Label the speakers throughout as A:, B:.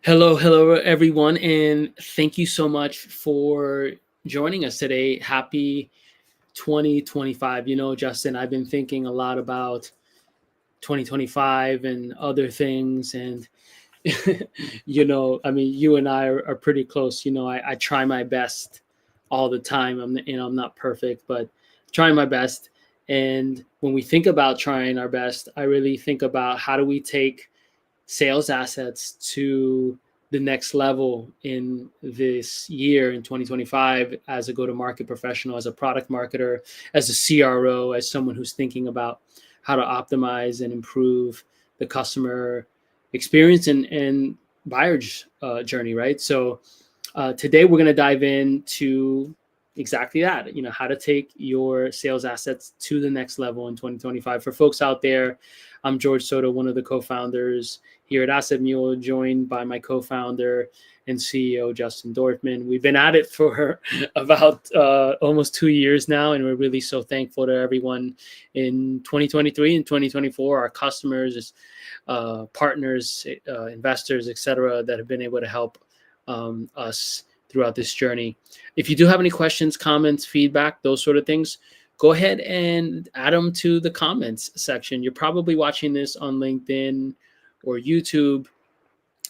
A: Hello, everyone, and thank you so much for joining us today. Happy 2025. Justin, I've been thinking a lot about 2025 and other things, and you and I are pretty close. I try my best all the time. I'm not perfect, but trying my best. And when we think about trying our best, I really think about how do we take sales assets to the next level in this year in 2025 as a go-to-market professional, as a product marketer, as a CRO, as someone who's thinking about how to optimize and improve the customer experience and buyer's journey, right? So today we're going to dive into exactly that, how to take your sales assets to the next level in 2025. For folks out there, I'm George Soto, one of the co-founders here at Asset Mule, joined by my co-founder and CEO, Justin Dorfman. We've been at it for about almost 2 years now, and we're really so thankful to everyone in 2023 and 2024, our customers, partners, investors, etc., that have been able to help us throughout this journey. If you do have any questions, comments, feedback, those sort of things, go ahead and add them to the comments section. You're probably watching this on LinkedIn or YouTube,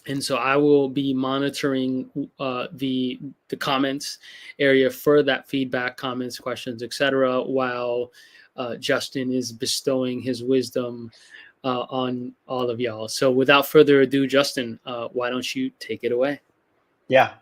A: and so I will be monitoring the comments area for that feedback, comments, questions, etc., while Justin is bestowing his wisdom on all of y'all. So without further ado, Justin, why don't you take it away?
B: Yeah,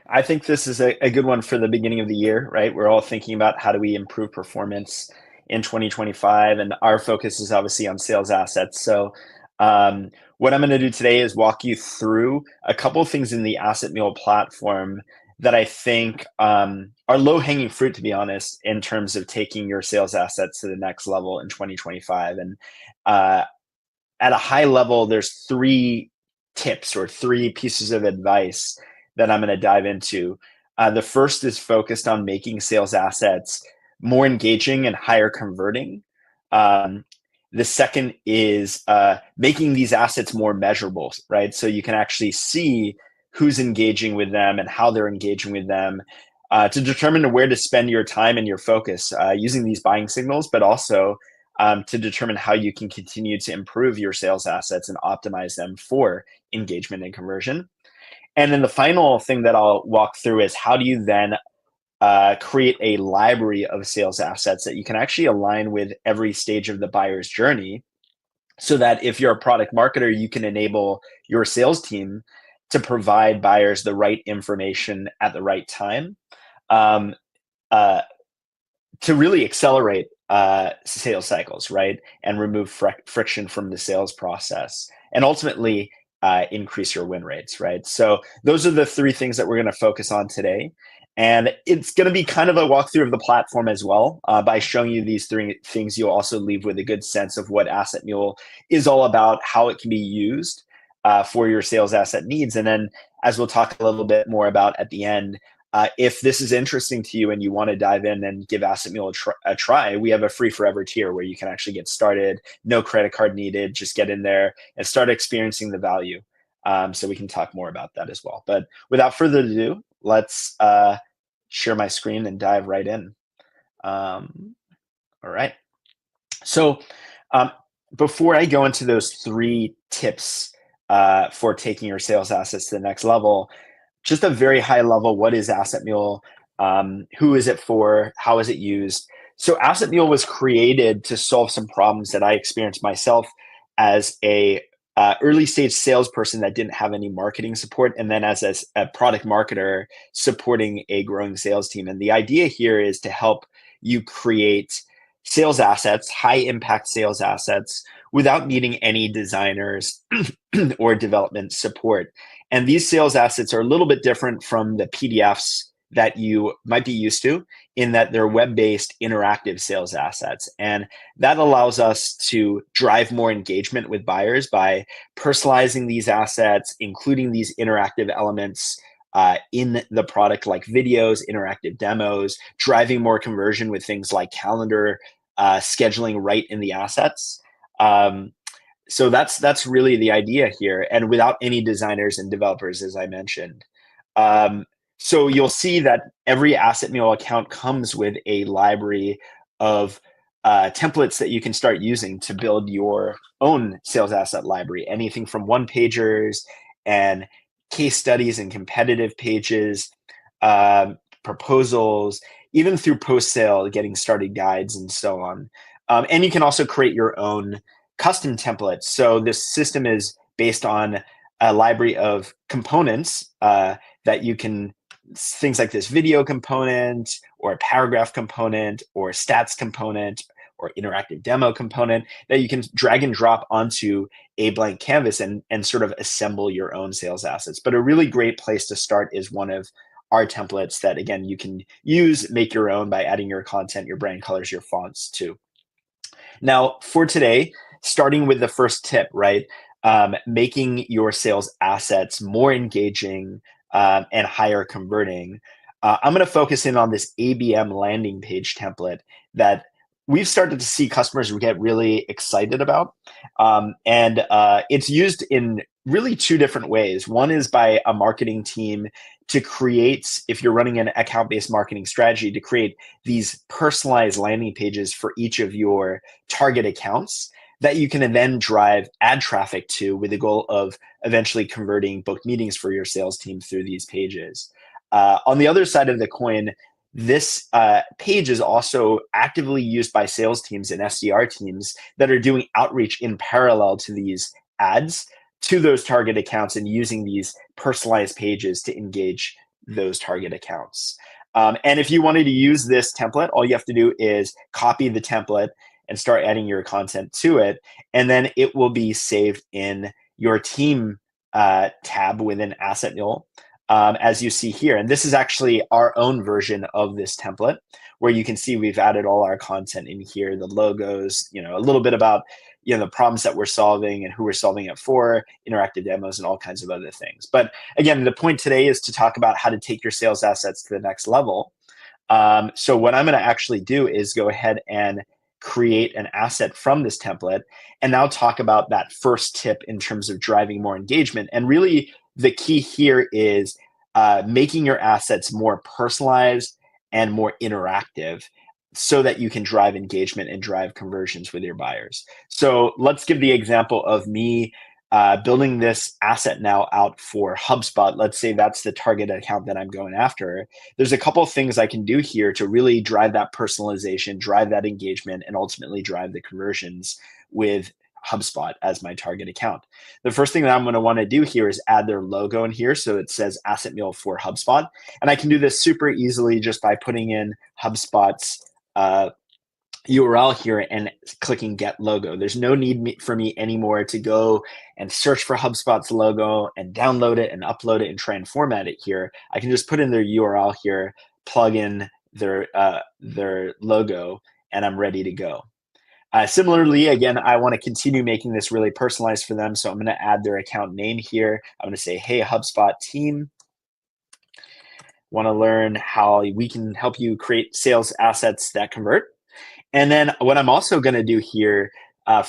B: I think this is a good one for the beginning of the year, right? We're all thinking about how do we improve performance in 2025, and our focus is obviously on sales assets. So, what I'm going to do today is walk you through a couple of things in the Asset Mule platform that I think are low-hanging fruit, to be honest, in terms of taking your sales assets to the next level in 2025. And uh, at a high level, there's three tips or three pieces of advice that I'm going to dive into. The first is focused on making sales assets more engaging and higher converting. Um, the second is making these assets more measurable, right? So you can actually see who's engaging with them and how they're engaging with them to determine where to spend your time and your focus using these buying signals, but also to determine how you can continue to improve your sales assets and optimize them for engagement and conversion. And then the final thing that I'll walk through is how do you then create a library of sales assets that you can actually align with every stage of the buyer's journey so that if you're a product marketer, you can enable your sales team to provide buyers the right information at the right time um, uh, to really accelerate sales cycles, right? And remove friction from the sales process. And ultimately, increase your win rates, right? So those are the three things that we're going to focus on today. And it's going to be kind of a walkthrough of the platform as well. By showing you these three things, you'll also leave with a good sense of what Asset Mule is all about, how it can be used for your sales asset needs. And then, as we'll talk a little bit more about at the end, if this is interesting to you and you want to dive in and give Asset Mule a try, we have a free forever tier where you can actually get started, no credit card needed, just get in there and start experiencing the value. So we can talk more about that as well. But without further ado, let's share my screen and dive right in. All right. So um, before I go into those three tips for taking your sales assets to the next level, just a very high level, what is Asset Mule? Who is it for? How is it used? So Asset Mule was created to solve some problems that I experienced myself as a early stage salesperson that didn't have any marketing support, and then as a product marketer supporting a growing sales team. And the idea here is to help you create sales assets, high impact sales assets, without needing any designers or development support. And these sales assets are a little bit different from the PDFs that you might be used to, in that they're web-based interactive sales assets. And that allows us to drive more engagement with buyers by personalizing these assets, including these interactive elements in the product, like videos, interactive demos, driving more conversion with things like calendar scheduling right in the assets. So that's really the idea here, and without any designers and developers, as I mentioned. Um, so you'll see that every Asset Mule account comes with a library of templates that you can start using to build your own sales asset library. Anything from one pagers and case studies and competitive pages, proposals, even through post sale getting started guides and so on. And you can also create your own custom templates. So this system is based on a library of components that you can, things like this video component or a paragraph component or a stats component or interactive demo component that you can drag and drop onto a blank canvas and sort of assemble your own sales assets. But a really great place to start is one of our templates that, again, you can use, make your own by adding your content, your brand colors, your fonts too. Now, for today, starting with the first tip, right? Making your sales assets more engaging and higher converting. I'm going to focus in on this ABM landing page template that we've started to see customers get really excited about. And it's used in really two different ways. One is by a marketing team to create, if you're running an account-based marketing strategy, to create these personalized landing pages for each of your target accounts that you can then drive ad traffic to with the goal of eventually converting booked meetings for your sales team through these pages. On the other side of the coin, this page is also actively used by sales teams and SDR teams that are doing outreach in parallel to these ads to those target accounts and using these personalized pages to engage those target accounts. And if you wanted to use this template, all you have to do is copy the template and start adding your content to it. And then it will be saved in your team tab within Asset Mule, as you see here. And this is actually our own version of this template, where you can see we've added all our content in here, the logos, a little bit about the problems that we're solving and who we're solving it for, interactive demos, and all kinds of other things. But again, the point today is to talk about how to take your sales assets to the next level. So what I'm going to actually do is go ahead and create an asset from this template and now talk about that first tip in terms of driving more engagement. And really the key here is making your assets more personalized and more interactive so that you can drive engagement and drive conversions with your buyers. So let's give the example of me building this asset now out for HubSpot. Let's say that's the target account that I'm going after. There's a couple of things I can do here to really drive that personalization, drive that engagement, and ultimately drive the conversions with HubSpot as my target account. The first thing that I'm going to want to do here is add their logo in here. So it says Asset Mule for HubSpot. And I can do this super easily just by putting in HubSpot's URL here and clicking get logo. There's no need for me anymore to go and search for HubSpot's logo and download it and upload it and try and format it here. I can just put in their URL here, plug in their logo, and I'm ready to go. Similarly, again, I want to continue making this really personalized for them. So I'm going to add their account name here. I'm going to say, hey, HubSpot team. Want to learn how we can help you create sales assets that convert. And then what I'm also going to do here,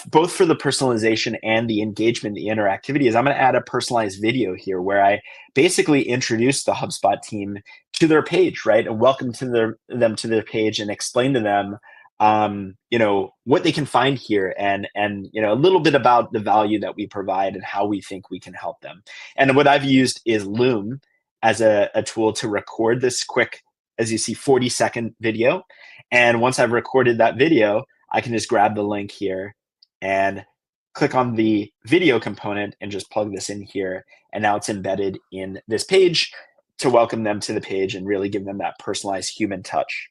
B: both for the personalization and the engagement, the interactivity, is I'm going to add a personalized video here where I basically introduce the HubSpot team to their page, right? And welcome to them to their page and explain to them, what they can find here and a little bit about the value that we provide and how we think we can help them. And what I've used is Loom as a tool to record this quick, as you see, 40-second video. And once I've recorded that video, I can just grab the link here and click on the video component and just plug this in here. And now it's embedded in this page to welcome them to the page and really give them that personalized human touch.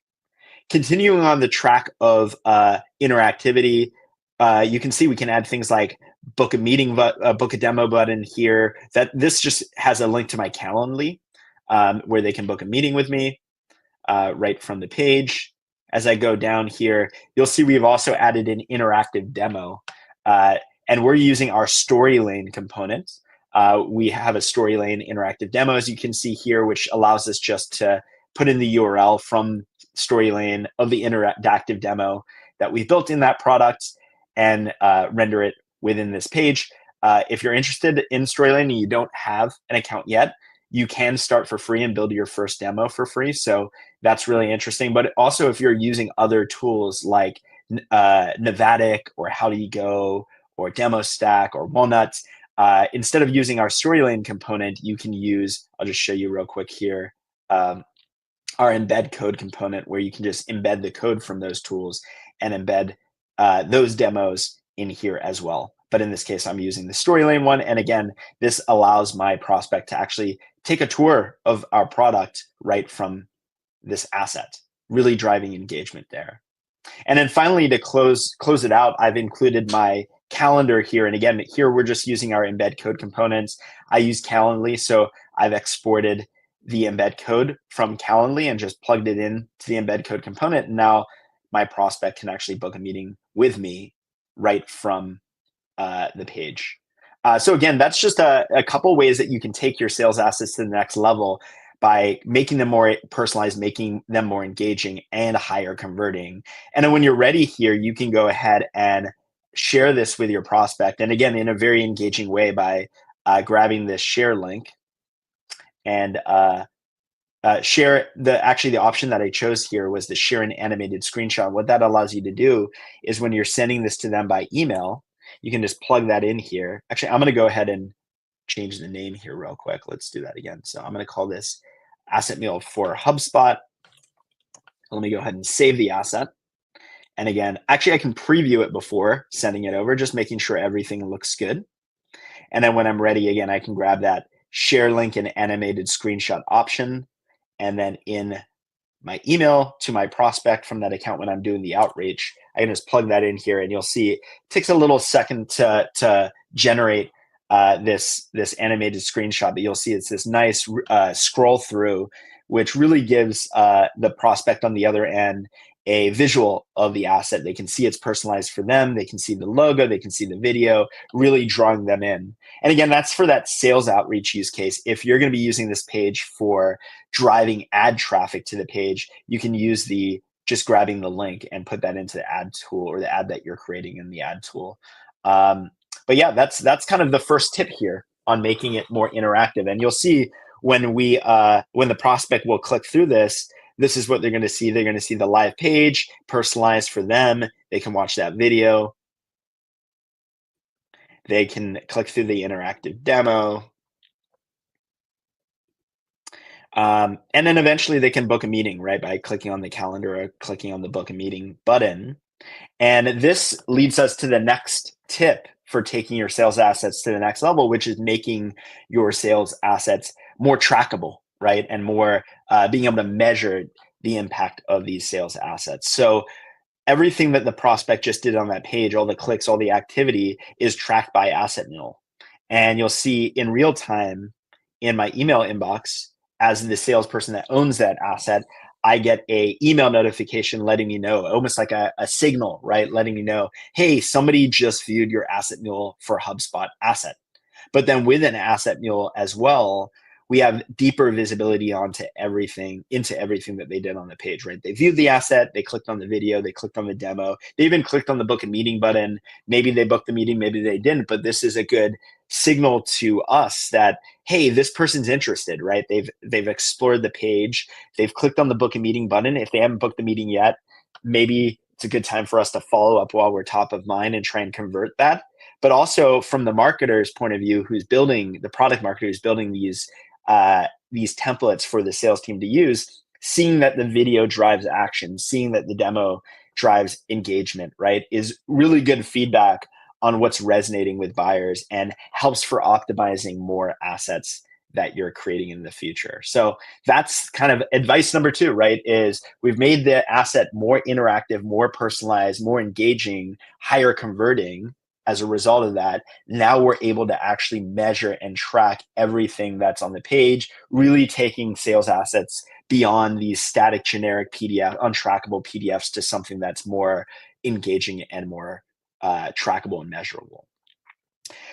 B: Continuing on the track of interactivity, you can see we can add things like book a meeting, book a demo button here. That this just has a link to my Calendly where they can book a meeting with me right from the page. As I go down here, you'll see we've also added an interactive demo, and we're using our Story Lane component. We have a Story Lane interactive demo, as you can see here, which allows us just to put in the URL from Story Lane of the interactive demo that we built in that product and render it within this page. If you're interested in Storyline and you don't have an account yet, you can start for free and build your first demo for free. So that's really interesting. But also, if you're using other tools like Novatic or How Do You Go or DemoStack or Walnuts, instead of using our Storyline component, you can use, I'll just show you real quick here, our embed code component, where you can just embed the code from those tools and embed those demos in here as well. But in this case, I'm using the Storyline one. And again, this allows my prospect to actually take a tour of our product right from this asset, really driving engagement there. And then finally, to close it out, I've included my calendar here. And again, here we're just using our embed code components. I use Calendly, so I've exported the embed code from Calendly and just plugged it in to the embed code component. And now my prospect can actually book a meeting with me right from the page. So again, that's just a couple ways that you can take your sales assets to the next level by making them more personalized, making them more engaging and higher converting. And then when you're ready here, you can go ahead and share this with your prospect. And again, in a very engaging way by grabbing this share link and share the option that I chose here was to share an animated screenshot. What that allows you to do is when you're sending this to them by email, you can just plug that in here. Actually, I'm going to go ahead and change the name here real quick. Let's do that again. So I'm going to call this Asset Mule for HubSpot. Let me go ahead and save the asset. And again, actually, I can preview it before sending it over, just making sure everything looks good. And then when I'm ready, again, I can grab that share link and animated screenshot option. And then in my email to my prospect from that account when I'm doing the outreach, I can just plug that in here, and you'll see it takes a little second to generate this animated screenshot, but you'll see it's this nice scroll through, which really gives the prospect on the other end a visual of the asset. They can see it's personalized for them. They can see the logo. They can see the video, really drawing them in. And again, that's for that sales outreach use case. If you're going to be using this page for driving ad traffic to the page, you can use just grabbing the link and put that into the ad tool or the ad that you're creating in the ad tool. But yeah, that's kind of the first tip here on making it more interactive. And you'll see when the prospect will click through this is what they're going to see. They're going to see the live page personalized for them. They can watch that video. They can click through the interactive demo. And then eventually they can book a meeting, right, by clicking on the calendar or clicking on the book a meeting button. And this leads us to the next tip for taking your sales assets to the next level, which is making your sales assets more trackable, right? And more being able to measure the impact of these sales assets. So everything that the prospect just did on that page, all the clicks, all the activity is tracked by Asset Mule. And you'll see in real time in my email inbox, as the salesperson that owns that asset, I get a email notification letting me know, almost like a signal, right? Letting me know, hey, somebody just viewed your Asset Mule for HubSpot asset. But then within Asset Mule as well, we have deeper visibility into everything that they did on the page, right? They viewed the asset, they clicked on the video, they clicked on the demo, they even clicked on the book a meeting button. Maybe they booked the meeting, maybe they didn't, but this is a good signal to us that, hey, this person's interested, right? They've explored the page, they've clicked on the book a meeting button. If they haven't booked the meeting yet, maybe it's a good time for us to follow up while we're top of mind and try and convert that. But also from the marketer's point of view, the product marketer who's building these templates for the sales team to use, seeing that the video drives action, seeing that the demo drives engagement, right, is really good feedback on what's resonating with buyers and helps for optimizing more assets that you're creating in the future. So that's kind of advice number 2, right, is we've made the asset more interactive, more personalized, more engaging, higher converting. As a result of that, now we're able to actually measure and track everything that's on the page, really taking sales assets beyond these static, generic PDF, untrackable PDFs to something that's more engaging and more trackable and measurable.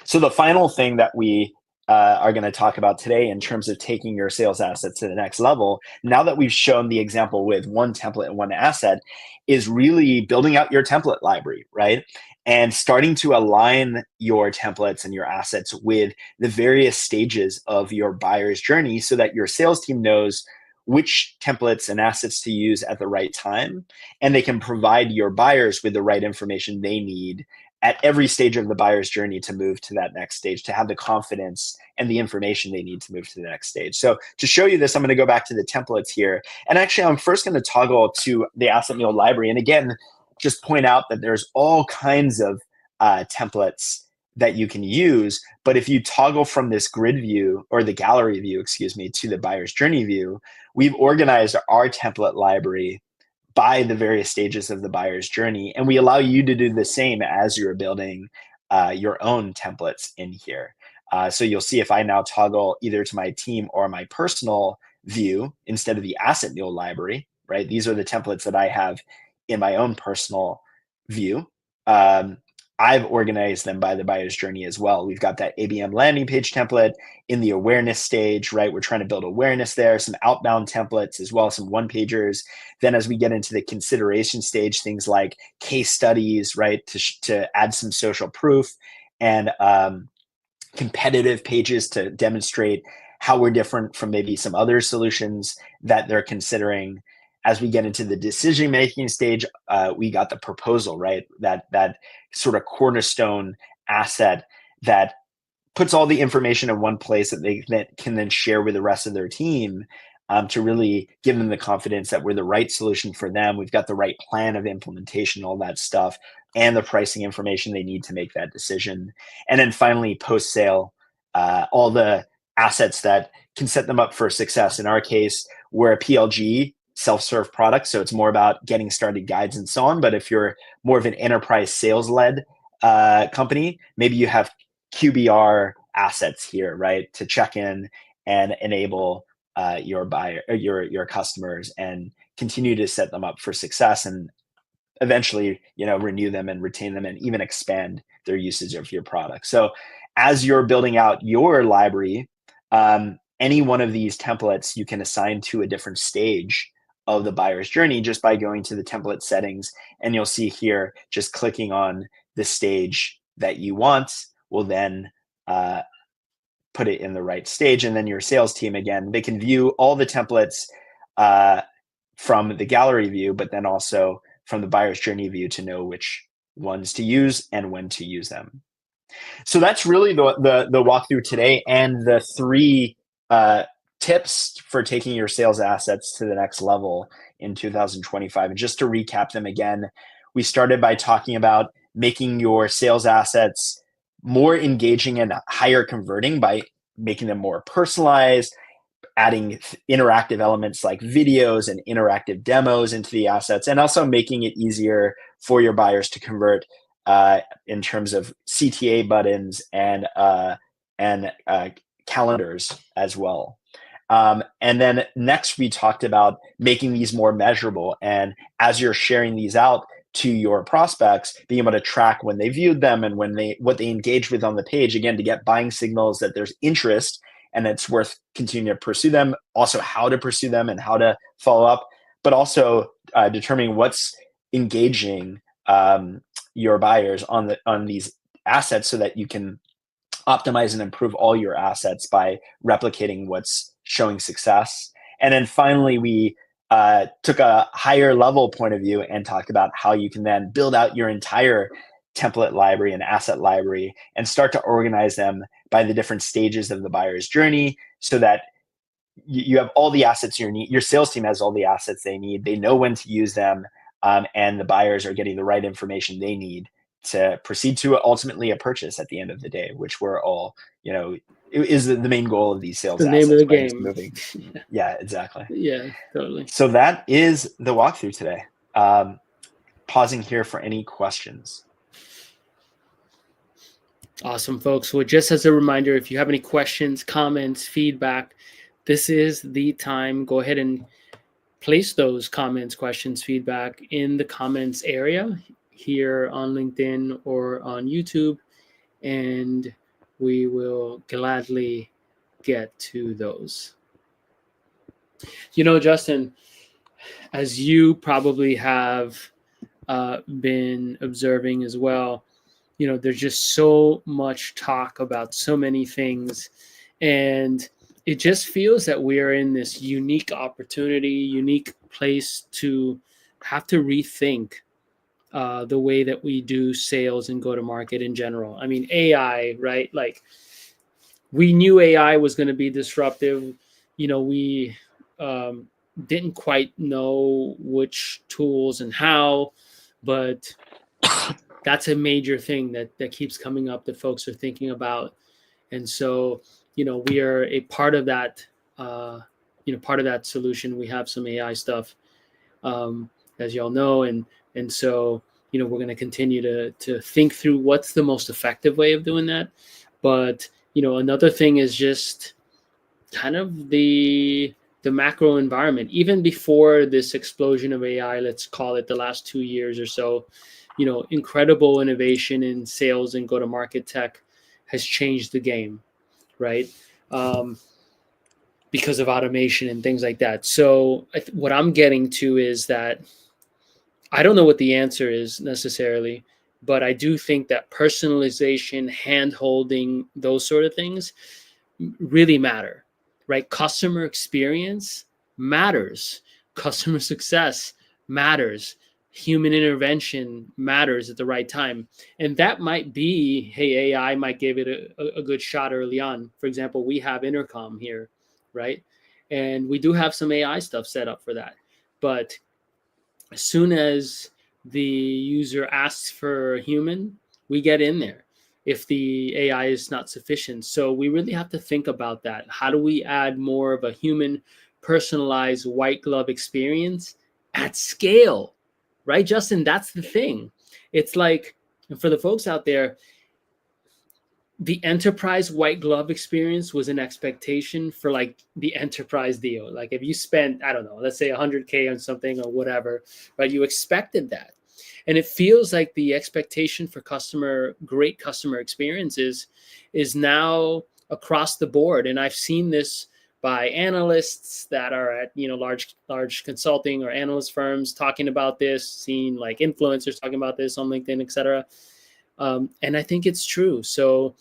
B: So the final thing that we are going to talk about today in terms of taking your sales assets to the next level, now that we've shown the example with one template and one asset, is really building out your template library, right? and starting to align your templates and your assets with the various stages of your buyer's journey so that your sales team knows which templates and assets to use at the right time, and they can provide your buyers with the right information they need at every stage of the buyer's journey to move to that next stage, to have the confidence and the information they need to move to the next stage. So to show you this, I'm going to go back to the templates here. And actually, I'm first going to toggle to the Asset Mule library. And again, just point out that there's all kinds of templates that you can use. But if you toggle from this grid view, or the gallery view, excuse me, to the buyer's journey view, we've organized our template library by the various stages of the buyer's journey. And we allow you to do the same as you're building your own templates in here. So you'll see if I now toggle either to my team or my personal view instead of the Asset Mule library, right? These are the templates that I have in my own personal view. I've organized them by the buyer's journey as well. We've got that ABM landing page template in the awareness stage, right? We're trying to build awareness there, some outbound templates as well, some one-pagers. Then as we get into the consideration stage, things like case studies, right? To add some social proof, and competitive pages to demonstrate how we're different from maybe some other solutions that they're considering. As we get into the decision-making stage, we got the proposal, right? That sort of cornerstone asset that puts all the information in one place that they can then share with the rest of their team, to really give them the confidence that we're the right solution for them. We've got the right plan of implementation, all that stuff, and the pricing information they need to make that decision. And then finally, post-sale, all the assets that can set them up for success. In our case, we're a PLG, self-serve product, so it's more about getting started guides and so on. But if you're more of an enterprise sales-led company, maybe you have QBR assets here, right, to check in and enable your buyer, or your customers, and continue to set them up for success, and eventually, renew them and retain them, and even expand their usage of your product. So as you're building out your library, any one of these templates you can assign to a different stage of the buyer's journey just by going to the template settings. And you'll see here, just clicking on the stage that you want will then put it in the right stage. And then your sales team, again, they can view all the templates from the gallery view, but then also from the buyer's journey view to know which ones to use and when to use them. So that's really the walkthrough today, and the 3 tips for taking your sales assets to the next level in 2025. And just to recap them again, we started by talking about making your sales assets more engaging and higher converting by making them more personalized, adding interactive elements like videos and interactive demos into the assets, and also making it easier for your buyers to convert in terms of CTA buttons and calendars as well. And then next, we talked about making these more measurable. And as you're sharing these out to your prospects, being able to track when they viewed them and what they engaged with on the page, again, to get buying signals that there's interest and it's worth continuing to pursue them, also how to pursue them and how to follow up, but also determining what's engaging your buyers on these assets so that you can optimize and improve all your assets by replicating what's showing success. And then finally, we took a higher level point of view and talked about how you can then build out your entire template library and asset library and start to organize them by the different stages of the buyer's journey so that you have all the assets you need. Your sales team has all the assets they need. They know when to use them, and the buyers are getting the right information they need to proceed to ultimately a purchase at the end of the day, which we're all, is the main goal of these sales assets.
A: The name of the
B: right?
A: game.
B: Moving. Yeah, exactly.
A: Yeah, totally.
B: So that is the walkthrough today. Pausing here for any questions.
A: Awesome, folks. Well, just as a reminder, if you have any questions, comments, feedback, this is the time. Go ahead and place those comments, questions, feedback in the comments area here on LinkedIn or on YouTube, and we will gladly get to those. Justin, as you probably have been observing as well, there's just so much talk about so many things, and it just feels that we are in this unique opportunity, unique place to have to rethink the way that we do sales and go to market in general. I mean, AI, right? Like, we knew AI was going to be disruptive. We um, didn't quite know which tools and how, but that's a major thing that keeps coming up that folks are thinking about. And so, we are a part of that. Part of that solution. We have some AI stuff, as y'all know, and so we're going to continue to think through what's the most effective way of doing that. But another thing is just kind of the macro environment. Even before this explosion of AI, let's call it the last 2 years or so, incredible innovation in sales and go-to-market tech has changed the game, right? Because of automation and things like that. So what I'm getting to is that I don't know what the answer is necessarily, but I do think that personalization, hand holding, those sort of things really matter, right? Customer experience matters. Customer success matters. Human intervention matters at the right time. And that might be, hey, AI might give it a good shot early on. For example, we have Intercom here, right? And we do have some AI stuff set up for that. But as soon as the user asks for a human, we get in there if the AI is not sufficient. So we really have to think about that. How do we add more of a human personalized white glove experience at scale? Right, Justin? That's the thing. It's like, for the folks out there, the enterprise white glove experience was an expectation for like the enterprise deal. Like if you spent, I don't know, let's say 100K on something or whatever, right? You expected that. And it feels like the expectation for great customer experiences is now across the board. And I've seen this by analysts that are at, large consulting or analyst firms talking about this, seen like influencers talking about this on LinkedIn, et cetera. And I think it's true. So,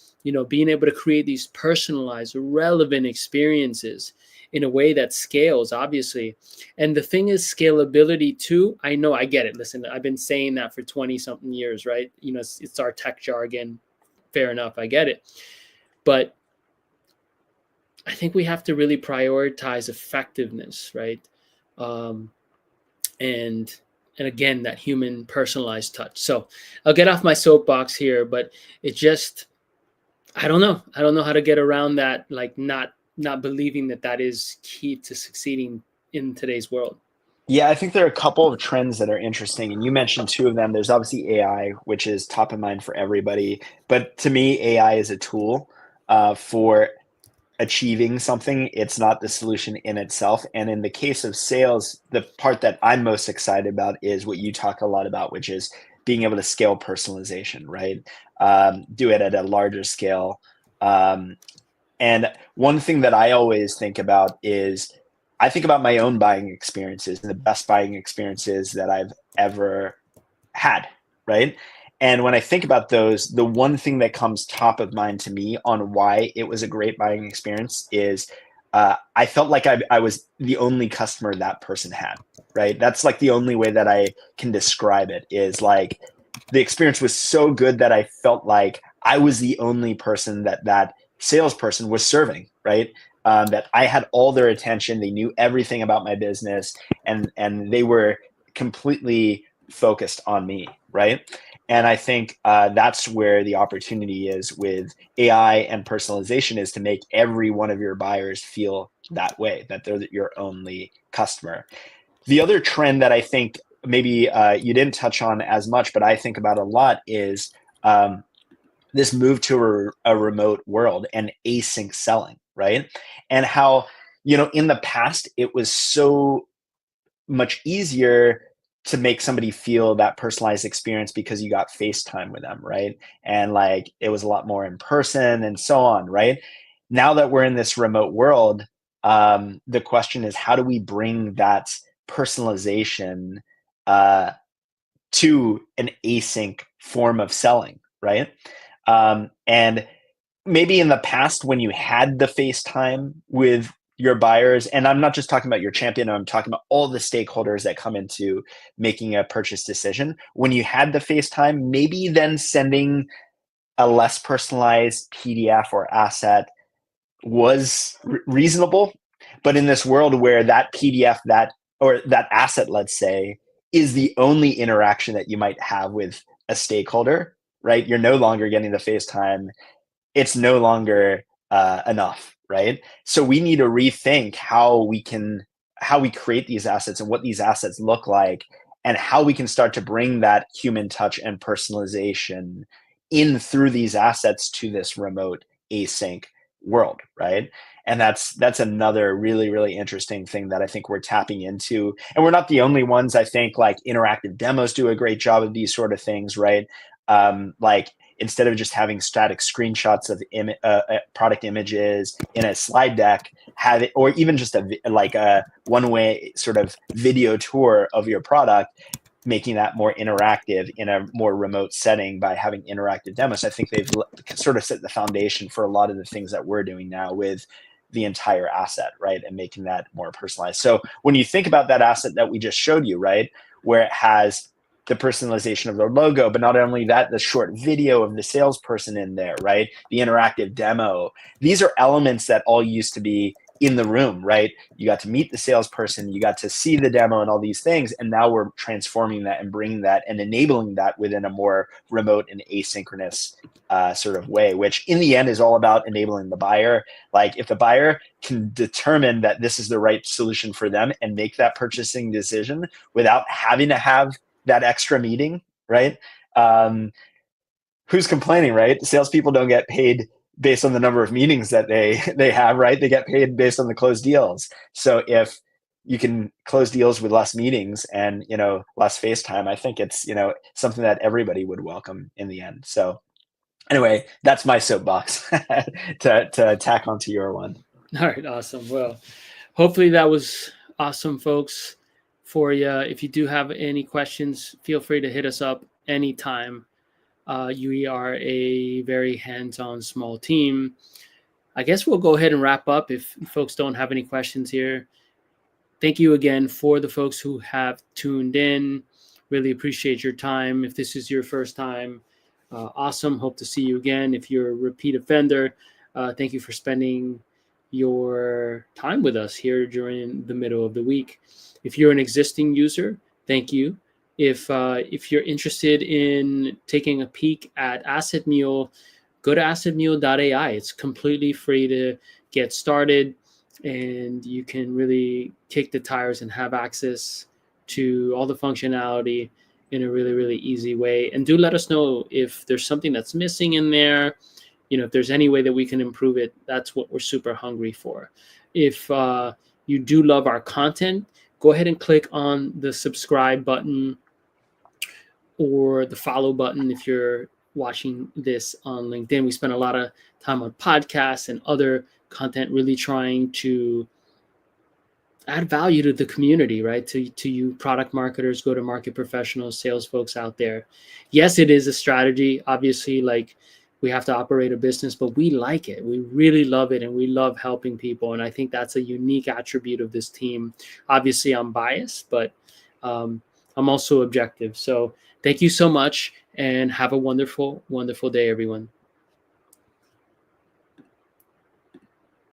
A: being able to create these personalized, relevant experiences in a way that scales, obviously. And the thing is, scalability too. I know, I get it. Listen, I've been saying that for 20 something years, right? It's our tech jargon. Fair enough. I get it. But I think we have to really prioritize effectiveness, right? And again, that human personalized touch. So I'll get off my soapbox here, but it just, I don't know how to get around that, like not believing that is key to succeeding in today's world.
B: Yeah, I think there are a couple of trends that are interesting, and you mentioned two of them. There's obviously AI, which is top of mind for everybody, but to me, AI is a tool for achieving something. It's not the solution in itself. And in the case of sales, the part that I'm most excited about is what you talk a lot about, which is being able to scale personalization, right? Do it at a larger scale. And one thing that I always think about is I think about my own buying experiences and the best buying experiences that I've ever had, right? And when I think about those, the one thing that comes top of mind to me on why it was a great buying experience is I felt like I was the only customer that person had, right? That's like the only way that I can describe it, is like the experience was so good that I felt like I was the only person that salesperson was serving, right? That I had all their attention. They knew everything about my business, and they were completely focused on me, right? And I think that's where the opportunity is with AI and personalization, is to make every one of your buyers feel that way, that they're your only customer. The other trend that I think maybe you didn't touch on as much, but I think about a lot, is this move to a remote world and async selling, right? And how, in the past, it was so much easier to make somebody feel that personalized experience because you got FaceTime with them, right? And like it was a lot more in person and so on, right? Now that we're in this remote world, the question is, how do we bring that personalization to an async form of selling, right? And maybe in the past when you had the FaceTime with your buyers, and I'm not just talking about your champion, I'm talking about all the stakeholders that come into making a purchase decision. When you had the FaceTime, maybe then sending a less personalized PDF or asset was reasonable. But in this world where that PDF, or that asset, let's say, is the only interaction that you might have with a stakeholder, right? You're no longer getting the FaceTime. It's no longer enough, right? So we need to rethink how we create these assets and what these assets look like, and how we can start to bring that human touch and personalization in through these assets to this remote async world, right? And that's another really, really interesting thing that I think we're tapping into. And we're not the only ones. I think like interactive demos do a great job of these sort of things, right? Like instead of just having static screenshots of product images in a slide deck, have it, or even just a one-way sort of video tour of your product, making that more interactive in a more remote setting by having interactive demos. I think they've sort of set the foundation for a lot of the things that we're doing now with the entire asset, right? And making that more personalized. So when you think about that asset that we just showed you, right, where it has the personalization of the logo, but not only that, the short video of the salesperson in there, right? The interactive demo. These are elements that all used to be in the room, right? You got to meet the salesperson, you got to see the demo and all these things. And now we're transforming that and bringing that and enabling that within a more remote and asynchronous sort of way, which in the end is all about enabling the buyer. Like if the buyer can determine that this is the right solution for them and make that purchasing decision without having to have that extra meeting, right? Who's complaining, right? Salespeople don't get paid based on the number of meetings that they have, right? They get paid based on the closed deals. So if you can close deals with less meetings and less FaceTime, I think it's something that everybody would welcome in the end. So anyway, that's my soapbox to tack onto your one.
A: All right, awesome. Well, hopefully that was awesome, folks, for you. If you do have any questions, feel free to hit us up anytime. We are a very hands-on small team. I guess we'll go ahead and wrap up if folks don't have any questions here. Thank you again for the folks who have tuned in. Really appreciate your time. If this is your first time, awesome. Hope to see you again. If you're a repeat offender, thank you for spending your time with us here during the middle of the week. If you're an existing user, thank you. If you're interested in taking a peek at Asset Mule, go to assetmule.ai. It's completely free to get started, and you can really kick the tires and have access to all the functionality in a really, really easy way. And do let us know if there's something that's missing in there. If there's any way that we can improve it, that's what we're super hungry for. If you do love our content, go ahead and click on the subscribe button or the follow button if you're watching this on LinkedIn. We spend a lot of time on podcasts and other content, really trying to add value to the community, right? To you product marketers, go-to-market professionals, sales folks out there. Yes, it is a strategy. Obviously, like, we have to operate a business, but we like it. We really love it, and we love helping people. And I think that's a unique attribute of this team. Obviously, I'm biased, but I'm also objective. So thank you so much, and have a wonderful, wonderful day, everyone.